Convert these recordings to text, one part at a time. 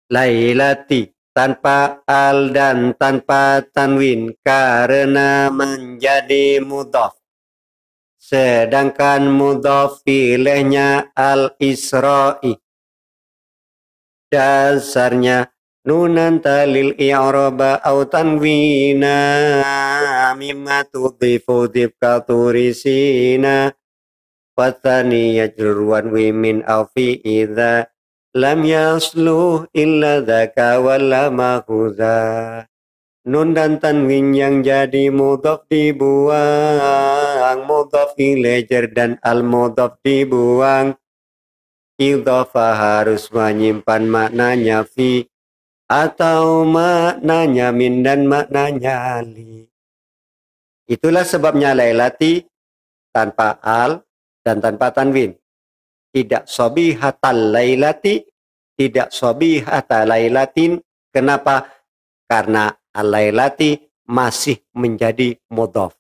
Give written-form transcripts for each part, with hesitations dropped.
lailati tanpa al dan tanpa tanwin karena menjadi mudhaf. Sedangkan mudhaf ilaihnya al-Isra'i. Dasarnya nunan talil i'raba au tanwina mimma tudhifu dhibka turisina wathani yajruan wimin au fi idha lam yasluh illa dhaka wala makhudha. Nun dan tanwin yang jadi mudhaf dibuang, mudhaf ilaih jar dan al-mudhaf dibuang. Idhofah harus menyimpan maknanya fi atau maknanya min dan maknanya li. Itulah sebabnya lailati tanpa al dan tanpa tanwin. Tidak sobihatal lailati, tidak sobihata lailatin. Kenapa? Karena al-lailati masih menjadi mudhaf.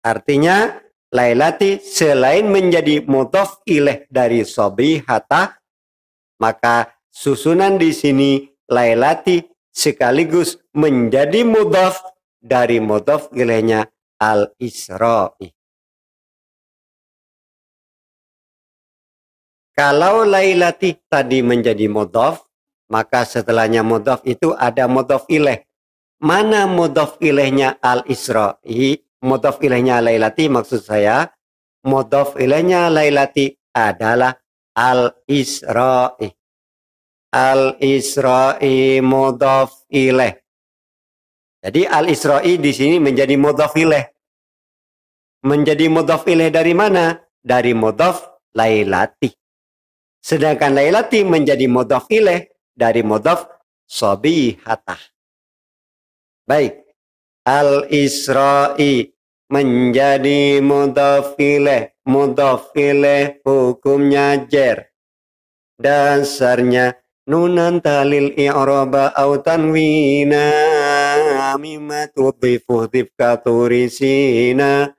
Artinya lailati selain menjadi mudhaf ilaih dari sobihata, maka susunan di sini lailati sekaligus menjadi mudhaf dari mudhaf ilaihnya al-Isra'i. Kalau lailati tadi menjadi mudhaf, maka setelahnya mudhaf itu ada mudhaf ilaih. Mana mudhaf ilaihnya al-Isra'i? Mudhaf ilaihnya lailati maksud saya, mudhaf ilaihnya lailati adalah al-Isra'i. Al-Isra'i mudhaf ilaih. Jadi al-Isra'i di sini menjadi mudhaf ilaih. Menjadi mudhaf ilaih dari mana? Dari mudhaf lailati. Sedangkan lailati menjadi mudhaf ilaih dari mudhaf sobihatah. Baik. Al-Isra'i menjadi mudhaf ilaih hukumnya jar. Dasarnya nunan talil i'raba au tanwina mimma tudhifu dhibka turisina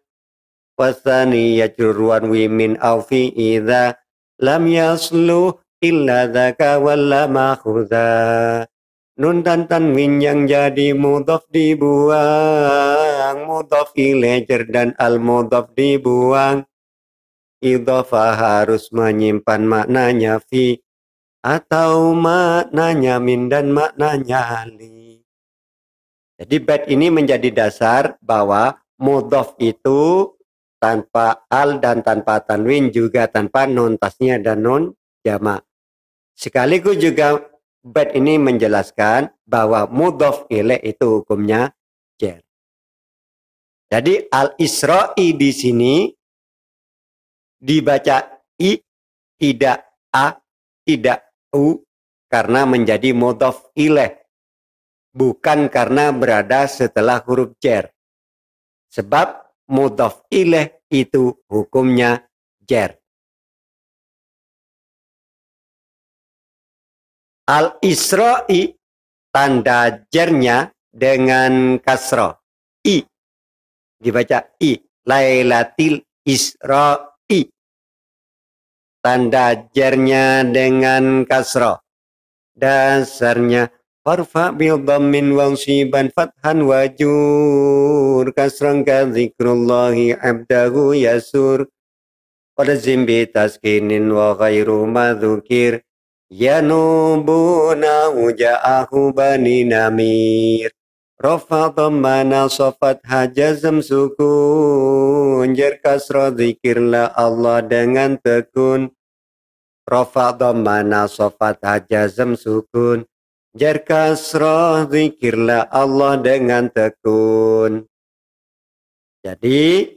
wasani yajruan wimin au fi idha lam yasluh illa dhaka wala makhudha. Nun dan tanwin yang jadi mudhaf dibuang, mudhaf ilaih jar dan al-mudhaf dibuang. Idhofah harus menyimpan maknanya fi atau maknanya min dan maknanya li. Jadi bait ini menjadi dasar bahwa mudhaf itu tanpa al dan tanpa tanwin juga tanpa nun tasnya dan nun jamak. Sekaligus juga bait ini menjelaskan bahwa mudhaf ilaih itu hukumnya jar. Jadi al-Isra'i di sini dibaca i, tidak a, tidak u karena menjadi mudhaf ilaih. Bukan karena berada setelah huruf jar. Sebab mudhaf ilaih itu hukumnya jar. Al-Isra'i tanda jarnya dengan kasrah. I. Dibaca i. Lailatil Isra'i. Tanda jarnya dengan kasrah. Dasarnya farfa bil dhammin wansiban fathan wajur kasran ka dzikrullahi abdahu yasur walazim bi taskinin wa ghairu madzukir yanubuna uja'ahu bani namir rafa dhammana safat hajazam sukun jar kasra dzikirlah Allah dengan tekun rafa dhammana safat hajazam sukun jar kasra dzikirlah Allah dengan tekun. Jadi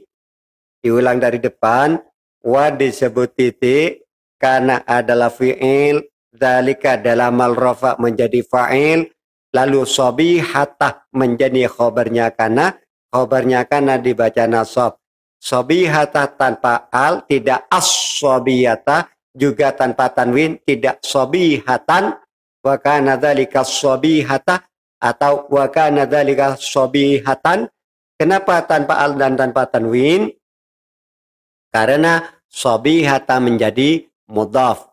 diulang dari depan, wa disebut titik karena adalah fi'il. Dzalika dalam al-rafa menjadi fa'il, lalu sobihatah menjadi khobarnya kana dibaca nasab. Sobihatah tanpa al, tidak as-sobiyatah, juga tanpa tanwin, tidak sobihatan, wa kana dzalika sobihata atau wa kana dzalika sobihatan. Kenapa tanpa al dan tanpa tanwin? Karena sobihata menjadi mudhaf.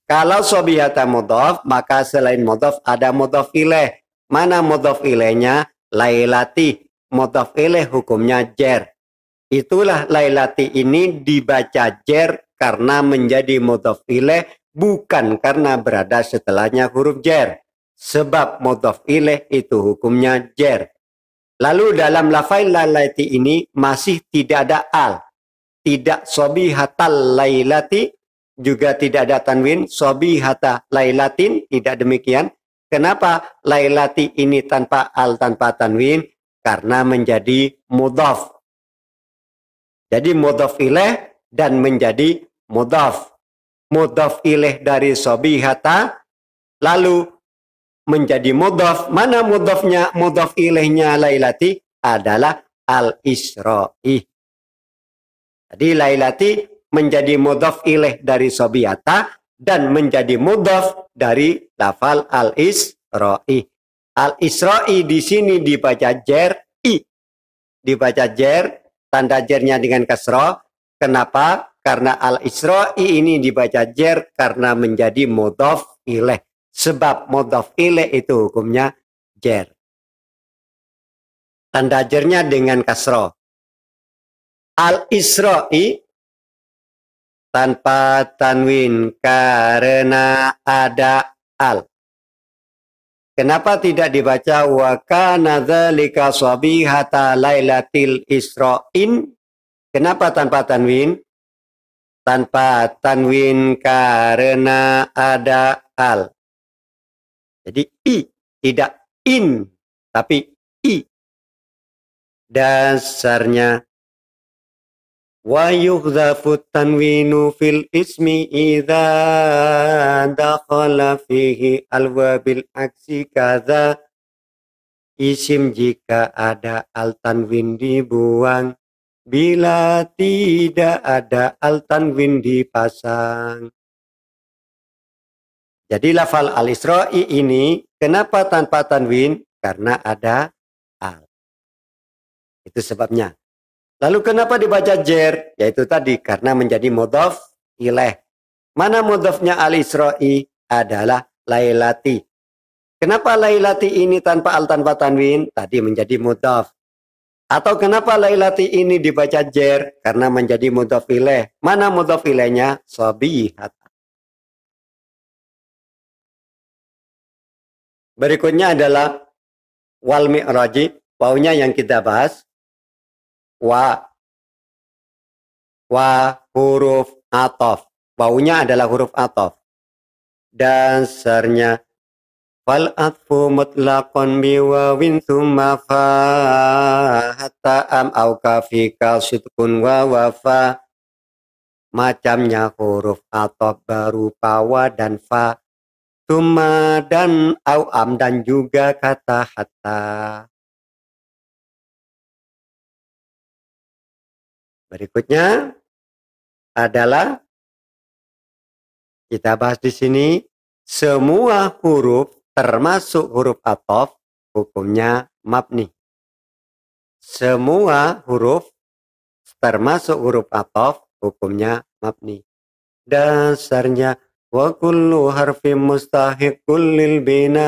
Kalau sobihata mudhaf, maka selain mudhaf ada mudhaf ilaih. Mana mudhaf ilaihnya? Lailati. Mudhaf ilaih hukumnya jer. Itulah lailati ini dibaca jer karena menjadi mudhaf ilaih, bukan karena berada setelahnya huruf jer. Sebab mudhaf ilaih itu hukumnya jer. Lalu dalam lafaz lailati ini masih tidak ada al. Tidak sobihatal lailati, juga tidak ada tanwin. Sobihata lailatin, tidak demikian. Kenapa lailati ini tanpa al, tanpa tanwin? Karena menjadi mudhaf. Jadi mudhaf ilaih dan menjadi mudhaf. Mudhaf ilaih dari sobihata, lalu menjadi mudhaf. Mana mudhafnya? Mudhaf ilaihnya lailati adalah al-Isra'i. Jadi lailati menjadi mudhaf ilaih dari sobihata dan menjadi mudhaf dari lafal al-Isra'i. Al-Isra'i di sini dibaca jer, i. Dibaca jer, tanda jernya dengan kasroh. Kenapa? Karena al-Isra'i ini dibaca jer karena menjadi mudhaf ilaih. Sebab mudhaf ilaih itu hukumnya jer. Tanda jernya dengan kasroh. Al-Isra'i tanpa tanwin karena ada al. Kenapa tidak dibaca wa kana dzalika sabihata lailatil isra'in? Kenapa tanpa tanwin? Tanpa tanwin karena ada al. Jadi i, tidak in, tapi i. Dasarnya wa yuhdhafu tanwinu fil ismi idza dakhala fihi alwabil aksi kadza. Isim jika ada al tanwin dibuang, bila tidak ada al tanwin dipasang. Jadi lafal al-Isra'i ini kenapa tanpa tanwin? Karena ada al. Itu sebabnya. Lalu kenapa dibaca jer? Yaitu tadi karena menjadi mudhaf ilaih. Mana mudhafnya al-Isra'i? Adalah lailati. Kenapa lailati ini tanpa al, tanpa tanwin? Tadi menjadi mudhaf. Atau kenapa lailati ini dibaca jer? Karena menjadi mudhaf ilaih. Mana mudhaf ilaihnya? Sabihat. Berikutnya adalah wal mi'raji. Wawunya yang kita bahas. Wa huruf ataf. Wawunya adalah huruf ataf. Dasarnya fal atfu mutlaqan biwawin thumma fa hatta am au kafika sidqun wa wafa. Macamnya huruf ataf berupa wa dan fa, thumma dan au am, dan juga kata hatta. Berikutnya adalah kita bahas di sini semua huruf termasuk huruf ataf hukumnya mabni. Semua huruf termasuk huruf ataf hukumnya mabni. Dasarnya wa kullu harfin mustahiqul lil bina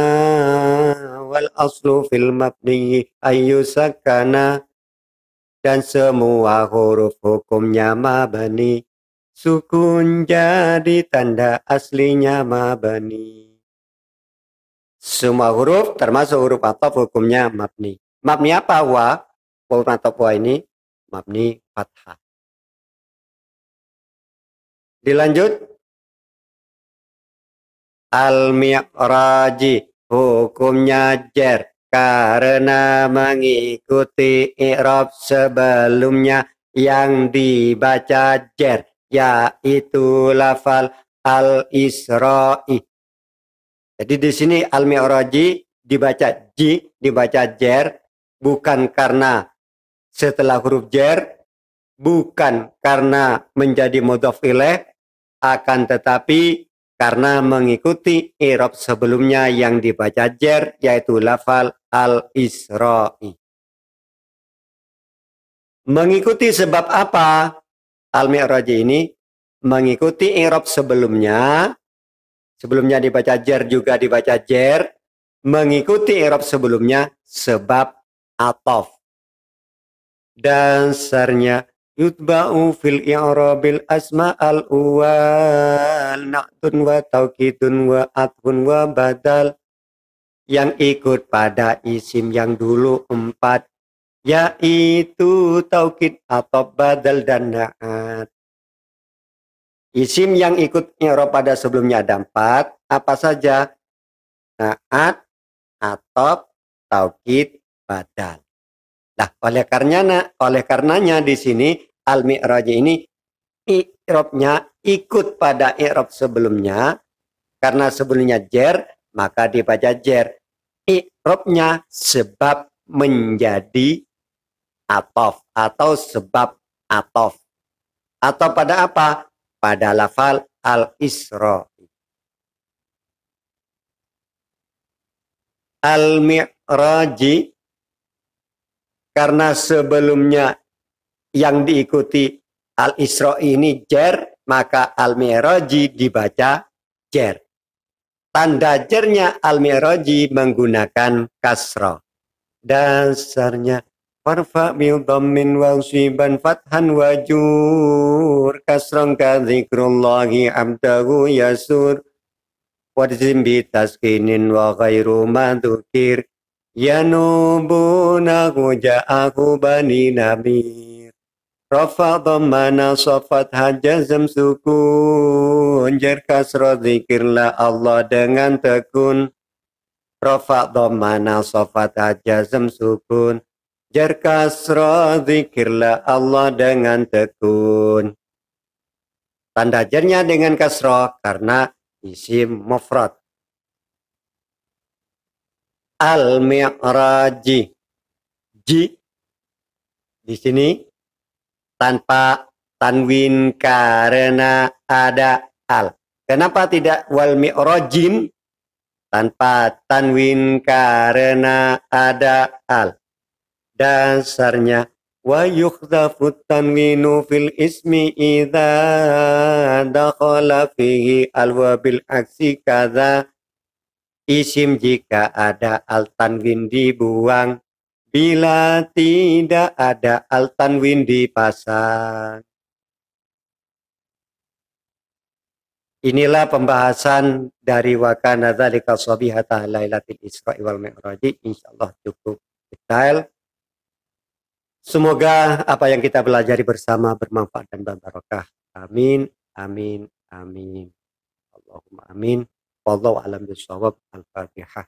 wal aslu fil mabni ayyusakana. Dan semua huruf hukumnya mabni. Sukun jadi tanda aslinya mabni. Semua huruf termasuk huruf ataf hukumnya mabni. Mabni apa? Wa. Huruf ataf wa ini mabni fathah. Dilanjut. Al-mi'raji hukumnya jer karena mengikuti i'rab sebelumnya yang dibaca jer, yaitu lafal al-Isra'i. Jadi di sini al-mi'raji dibaca ji, dibaca jer, bukan karena setelah huruf jer, bukan karena menjadi mudhaf ilaih, akan tetapi karena mengikuti i'rab sebelumnya yang dibaca jer, yaitu lafal al-Isra'i. Mengikuti sebab apa? Al-mi'raji ini mengikuti i'rab sebelumnya Sebelumnya dibaca jer juga dibaca jer. Mengikuti i'rab sebelumnya sebab atof. Dasarnya yutba'u fil i'rabil asma'al uwal na'tun wa taukidun wa atfun wa badal. Yang ikut pada isim yang dulu 4, yaitu taukid atau badal dan na'at. Isim yang ikut i'rab pada sebelumnya ada 4, apa saja? Na'at, atop, taukid, badal. Nah, oleh karenanya di sini al-mi'raj ini i'rabnya ikut pada i'rab sebelumnya, karena sebelumnya jer maka dibaca jer. I'rabnya sebab menjadi atof atau sebab atof. Atau pada apa? Pada lafal al-isra. Al-mi'raji, karena sebelumnya yang diikuti al-isra ini jer, maka al-mi'raji dibaca jer. Tanda jernya al-mi'raji menggunakan kasrah. Dasarnya farfa bil dhammin wa usiban fathan wajur kasran ka dzikrullahi abdahu yasur wadzim bi taskinin wa ghairu madukir yanubuna ja'ahu bani nabir rafa dhammana safat hajazam sukun jar kasra dzikirlah Allah dengan tekun. Rafa dhammana safat hajazam sukun jar kasra dzikirlah Allah dengan tekun. Tanda jarnya dengan kasra karena isim mufrad. Al-mi'raji, ji di sini tanpa tanwin karena ada al. Kenapa tidak wal mi'rajin? Tanpa tanwin karena ada al. Dasarnya wa yukhdafu tanwinu fil ismi idza dakhala fihi al wa bil aksi kadza. Isim jika ada al tanwin dibuang, bila tidak ada al tanwin dipasang. Inilah pembahasan dari wa kana dzalika sabihata lailatul Isra wal Mi'raj. Insyaallah cukup detail. Semoga apa yang kita pelajari bersama bermanfaat dan berbarokah. Amin, amin, amin. Allahumma amin. Wallahu a'lam bishawab. Al-Fatihah.